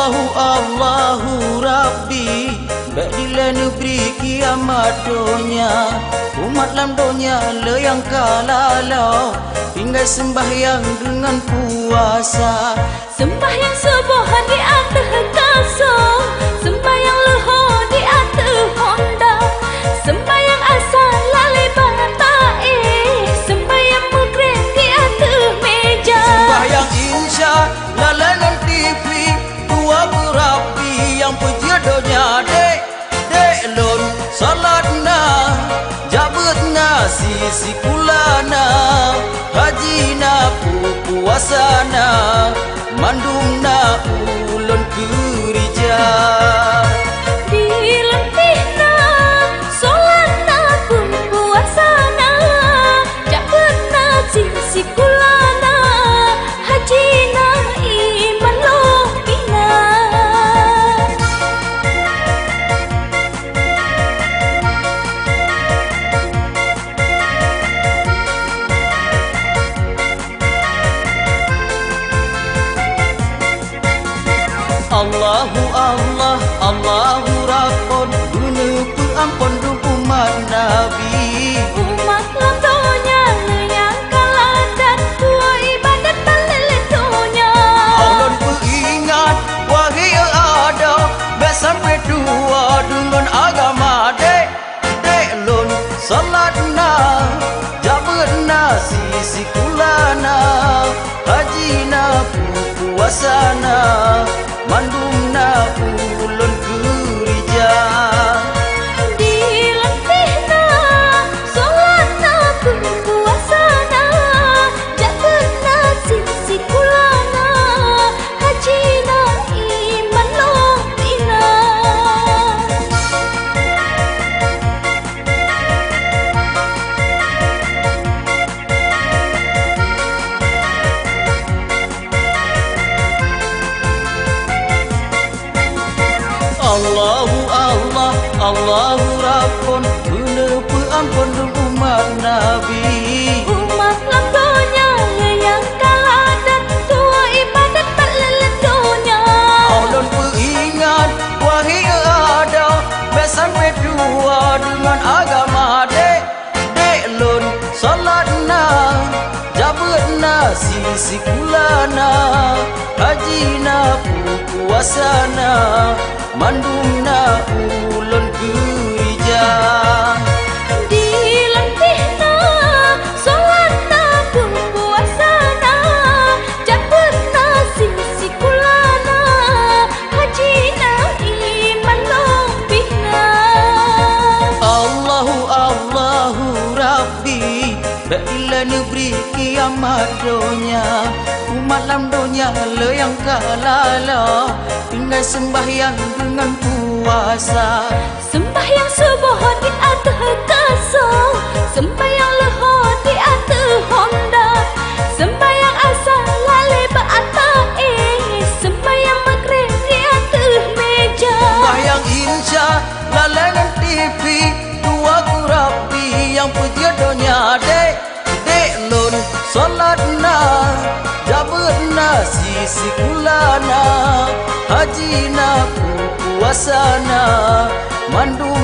Allahu Rabbi, bila negeri kiamat dunia, umat lam dunia le yang kalalo, tinggal sembahyang dengan puasa. Sembahyang subuh di atas kasut, sembahyang luhur di atas honda, sembahyang asar lali batai, sembahyang maghrib di atas meja. Sembahyang insya lalanan TV, tua Rabbi yang puji dunia dek lon salatna, jabutna sisi kulana, hajina puasana, mandumna ulun kerja. Dilentihna solatna pun puasana, jabutna sisi kulana, hajina iman lohina. Allahu Allah, Allahu Rabbun, guna ampun umat Nabi. Umat lamdonya yang kalah dan tua ibadat talilitunya. Allah beringat wahai ada sampai dua dengan agama dek lon salatna, jabutna sisi kulana, hajina puasana, mandumna ulun kerja. Dilentihna solatna pun puasana, jabutna sisi kulana, hajina iman lohina. Allahu Allah, Allahu Rabbun, guna ampun umat Nabi. Umat lamdonya yang kalah dan tua ibadat tak leletunya. Allah beringat wahai ada sampai dua dengan agama dek lon salatna, jabutna sisi kulana, hajina puasana, mandumna ulun kerja. Dilentihna solatna pun puasana, jabutna sisi kulana, hajina iman lohina. Allahu Rabbi, bila negeri kiamat dunia, umat lam dunia le yang kalala, tinggal sembahyang dengan puasa. Sembahyang subuh di atas kasut, sembahyang luhur di atas honda, sembahyang asar lali batai, sembahyang maghrib di atas meja. Sembahyang insya lalanan TV, tua Rabbi yang puji dunia dek lon salatna, jabutna sisi kulana, hajina puasana, mandu